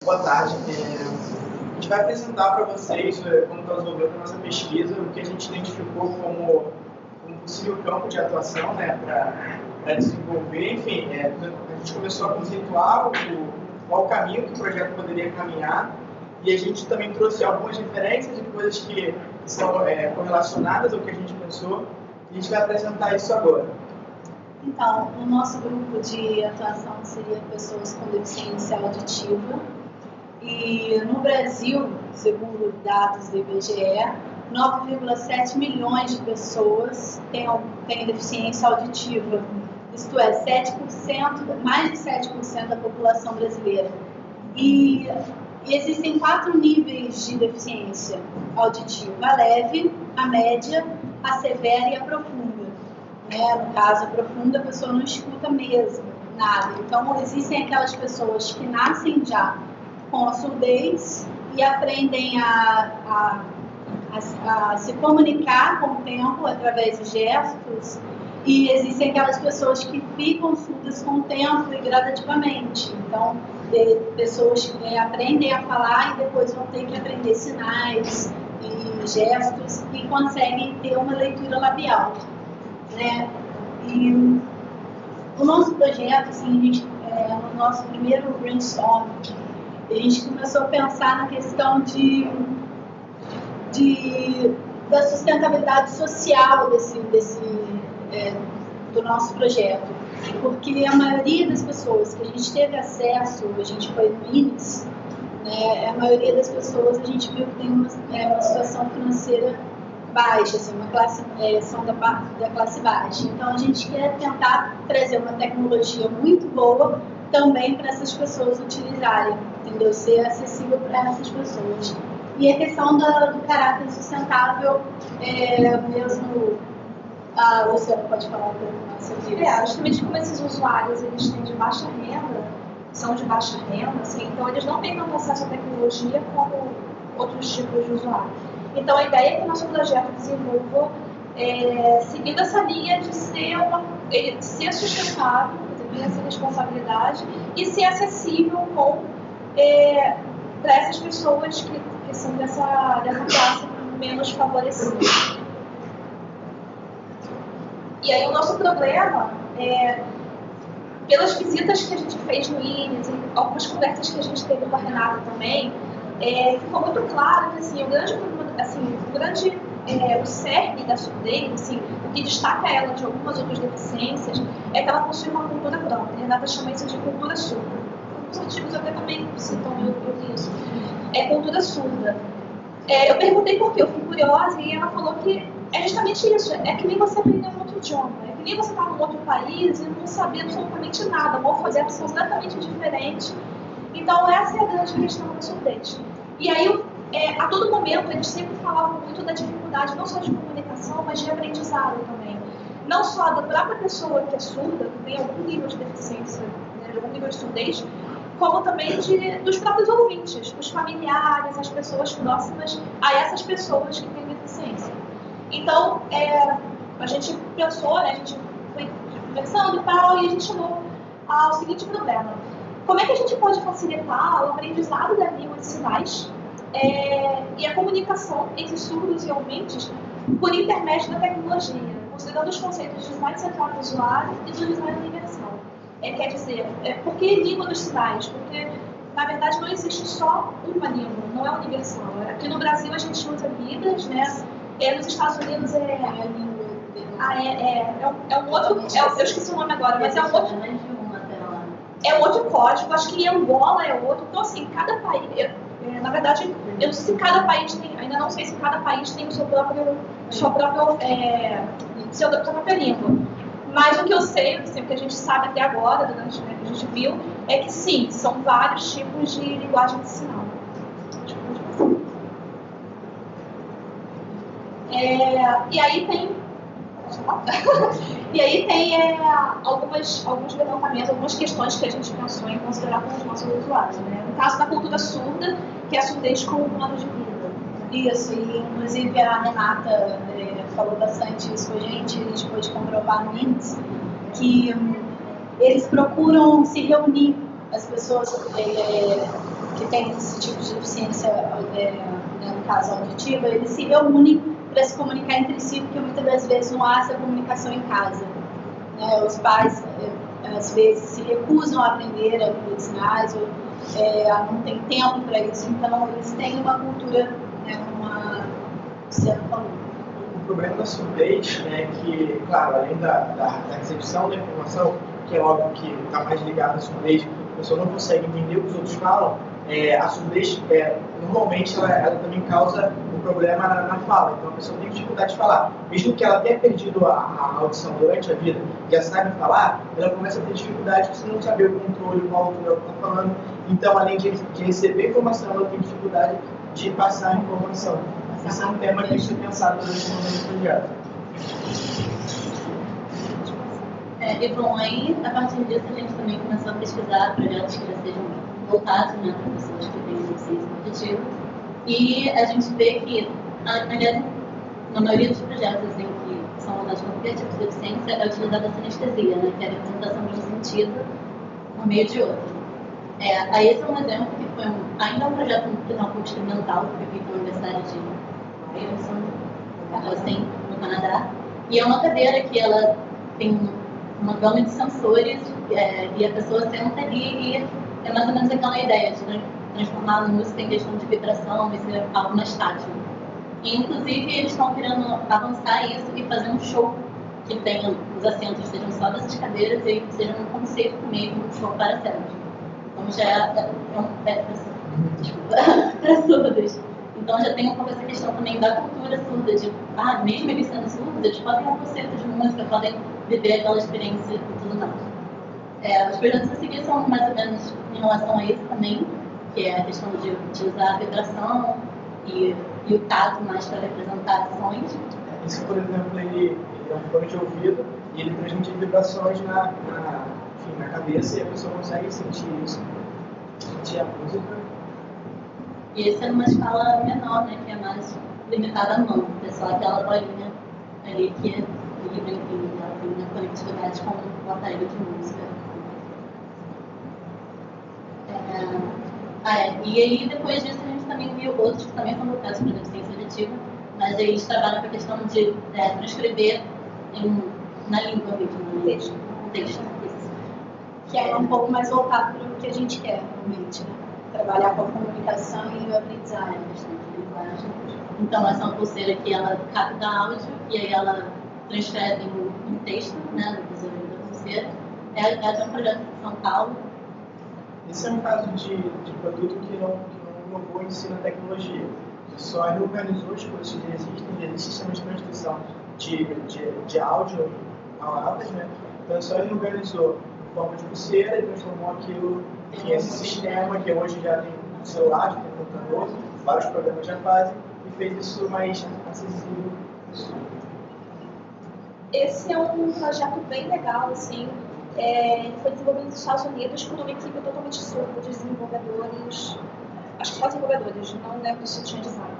Boa tarde. A gente vai apresentar para vocês como está desenvolvendo a nossa pesquisa, o que a gente identificou como possível campo de atuação, né, para desenvolver. Enfim, a gente começou a conceituar qual o caminho que o projeto poderia caminhar, e a gente também trouxe algumas referências de coisas que são correlacionadas ao que a gente pensou, e a gente vai apresentar isso agora. Então, o nosso grupo de atuação seria pessoas com deficiência auditiva. E no Brasil, segundo dados do IBGE, 9,7 milhões de pessoas têm deficiência auditiva. Isto é, 7%, mais de 7% da população brasileira. E existem 4 níveis de deficiência auditiva: a leve, a média, a severa e a profunda. No caso, a profunda, a pessoa não escuta mesmo nada. Então, existem aquelas pessoas que nascem já com a surdez e aprendem a se comunicar com o tempo através de gestos, e existem aquelas pessoas que ficam surdas com o tempo e gradativamente. Então, pessoas que aprendem a falar e depois vão ter que aprender sinais e gestos e conseguem ter uma leitura labial. E o nosso projeto, assim, no nosso primeiro brainstorm, a gente começou a pensar na questão da sustentabilidade social do nosso projeto, porque a maioria das pessoas que a gente teve acesso, a gente foi no INES, a maioria das pessoas a gente viu que tem uma situação financeira baixa, assim, são da classe baixa. Então a gente quer tentar trazer uma tecnologia muito boa também para essas pessoas utilizarem, entendeu? Ser acessível para essas pessoas. E a questão do caráter sustentável, mesmo... A Luciana pode falar um pouco mais sobre isso. Justamente como esses usuários, eles têm de baixa renda, são de baixa renda, assim, então eles não têm tanto acesso à tecnologia como outros tipos de usuários. Então a ideia é que o nosso projeto desenvolva, seguindo essa linha de ser sustentável, ter essa responsabilidade e ser acessível para essas pessoas que são dessa classe menos favorecida. E aí o nosso problema, pelas visitas que a gente fez no INES e algumas conversas que a gente teve com a Renata também, ficou muito claro que assim, o cerne da surdez, assim, o que destaca ela de algumas outras deficiências, é que ela possui uma cultura própria. A Renata chama isso de cultura surda. Os artigos até também citam isso. É cultura surda. Eu perguntei por quê, eu fiquei curiosa, e ela falou que é justamente isso. É que nem você aprender um outro idioma. É que nem você estar num outro país e não saber absolutamente nada. O alfabeto é completamente diferente. Então, essa é a grande questão da surdez. E aí, a todo momento, eles sempre falavam muito da dificuldade, não só de comunicação, mas de aprendizado também. Não só da própria pessoa que é surda, que tem algum nível de deficiência, algum nível de surdez, como também dos próprios ouvintes, os familiares, as pessoas próximas a essas pessoas que têm deficiência. Então, a gente pensou, a gente foi conversando e tal, e a gente chegou ao seguinte problema. Como é que a gente pode facilitar o aprendizado da língua de sinais e a comunicação entre surdos e ouvintes por intermédio da tecnologia, considerando os conceitos de design central do usuário e do design universal? Quer dizer, por que língua dos sinais? Porque, na verdade, não existe só uma língua, não é universal. Aqui no Brasil a gente usa Libras, nos Estados Unidos é a língua. Um outro. Eu esqueci o nome agora, mas é um outro. É outro código, acho que em Angola é outro. Então, assim, cada país. Na verdade, eu não sei se cada país tem. Ainda não sei se cada país tem sua própria língua. Mas o que eu sei, assim, o que a gente sabe até agora, durante que a gente viu, é que sim, são vários tipos de linguagem de sinal. E aí tem alguns levantamentos, algumas questões que a gente pensou em considerar com os nossos usuários. No caso da cultura surda, que é a surdez como plano de vida. Isso, e inclusive a Renata falou bastante isso com a gente pôde comprovar no INES, que eles procuram se reunir, as pessoas que têm esse tipo de deficiência, no caso auditiva, eles se reúnem para se comunicar entre si, porque muitas das vezes não há essa comunicação em casa. Os pais, às vezes, se recusam a aprender a língua de sinais, ou não tem tempo para isso, então eles têm uma cultura, uma O problema da surdez é que, claro, além da recepção da informação, que é óbvio que está mais ligado à surdez, a pessoa não consegue entender o que os outros falam, a surdez, normalmente, ela também causa um problema na fala. Então, a pessoa tem dificuldade de falar. Mesmo que ela tenha perdido a audição durante a vida, já sabe falar, ela começa a ter dificuldade de não saber o controle, qual altura ela está falando. Então, além de receber informação, ela tem dificuldade de passar a informação. Esse é um tema que tem que ser pensado durante o momento do projeto. E bom, aí, a partir disso, a gente também começou a pesquisar projetos que já sejam voltados para pessoas que têm deficiência auditiva. E a gente vê que, aliás, na maioria dos projetos em que são voltados para qualquer tipo de deficiência, é utilizada a sinestesia, que é a representação de um sentido no meio de outro. Aí esse é um exemplo que foi ainda um projeto que não foi experimental, que foi feito na Universidade de Ryerson, no Canadá. E é uma cadeira que ela tem uma gama de sensores e a pessoa senta ali e é mais ou menos aquela ideia de transformar a música em questão de vibração e ser algo mais tátil. E, inclusive, eles estão querendo avançar isso e fazer um show que tenha os assentos sejam só dessas cadeiras e seja um conceito mesmo, um show para cegos. Então já para surdos. Então já tem um pouco essa questão também da cultura surda, de mesmo eles sendo surdos, eles podem ter um conceito de música, podem viver aquela experiência e tudo mais. Os projetos a seguir são mais ou menos em relação a isso também, que é a questão de utilizar a vibração e o tato mais para representar ações. Isso, por exemplo, ele é um fone de ouvido e ele transmite vibrações na cabeça e a pessoa consegue sentir isso, sentir a música. E esse é numa escala menor, que é mais limitada à mão, é só aquela bolinha ali que é livre, enfim, ela tem uma conectividade com o aparelho de música. E aí depois disso a gente também viu outros que também são voltados para a deficiência auditiva, mas aí eles trabalham com a questão de transcrever na língua mesmo, no texto. Que é um pouco mais voltado para o que a gente quer, realmente, trabalhar com a comunicação e o aprendizagem, bastante linguagem. Então, essa é uma pulseira que ela capta áudio e aí ela transcreve em texto, no visor da pulseira. É de um projeto de São Paulo. Esse é um caso de produto que não inovou em si na tecnologia. Só reorganizou as coisas que já existem sistemas de transcrição de áudio em palavras, Então, só reorganizou em forma de pulseira e transformou aquilo em esse sistema que hoje já tem no celular, já tem no computador, vários programas já fazem, e fez isso mais acessível. Esse é um projeto bem legal, assim. Foi desenvolvido nos Estados Unidos por uma equipe totalmente surda de desenvolvedores, acho que só desenvolvedores, não lembro se tinha design.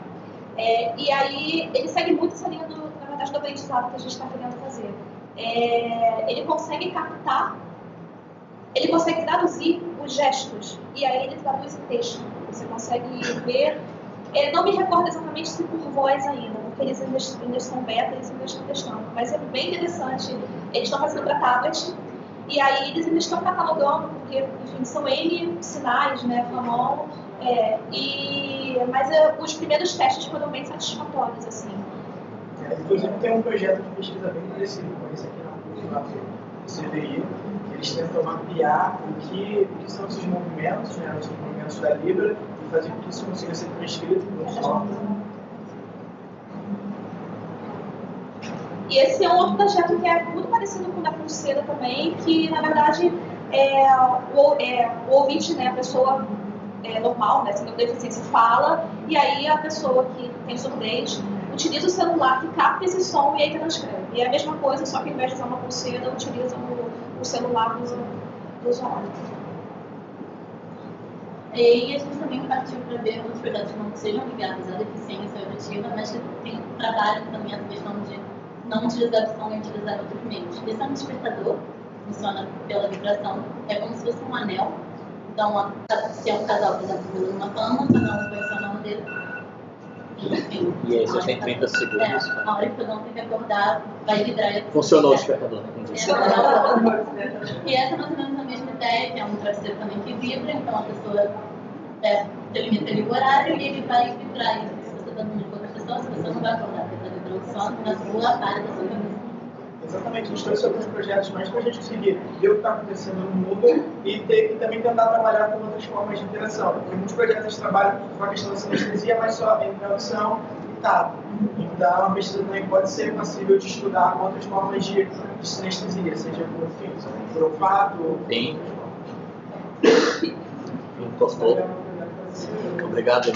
E aí ele segue muito essa linha do aprendizado que a gente está querendo fazer. Ele consegue captar, ele consegue traduzir os gestos e aí ele traduz em texto. Você consegue ver. Não me recordo exatamente se por voz ainda, porque eles ainda estão beta, eles ainda estão testando. Mas é bem interessante. Eles estão fazendo para tablet e aí eles ainda estão catalogando, porque, enfim, são N sinais, famoso. Mas os primeiros testes foram bem satisfatórios, assim. Inclusive tem um projeto de pesquisa bem parecido com esse aqui na CVI. Eles tentam mapear o que são esses movimentos, os movimentos da Libra, e fazer com que isso consiga ser transcrito no software. E esse é um outro projeto que é muito parecido com o da pulseira também, que na verdade o ouvinte, a pessoa normal, sem deficiência, fala, e aí a pessoa que tem surdez utiliza o celular que capta esse som e aí transcreve. E é a mesma coisa, só que ao invés de usar uma pulseira, utiliza o celular do usuário. E a gente também partiu para ver outros projetos que não sejam ligados à deficiência auditiva, mas que tem trabalho também essa questão de não utilizar o som e utilizar outros meios. Esse é um despertador, funciona pela vibração, é como se fosse um anel Então, se é um casal, por exemplo, dormindo numa cama, cada um põe o seu nome dele. Enfim, E aí vocês têm 30 segundos. a hora que cada um tem que acordar, vai vibrar. Funcionou o despertador, né? E essa é mais ou menos a mesma ideia, que é um travesseiro também que vibra, então a pessoa delimita ali o horário e ele vai vibrar. E se você está dormindo com outra pessoa, essa pessoa não vai acordar, porque está vibrando só na sua área da sua cabeça. Exatamente, a gente trouxe alguns projetos mais para a gente conseguir ver o que está acontecendo no mundo e também tentar trabalhar com outras formas de interação. Porque muitos projetos a gente trabalha com a questão da sinestesia, mas só em tradução e tato. Então, a pesquisa também pode ser possível de estudar outras formas de sinestesia, seja por olfato. Sim. Gostou? Obrigado.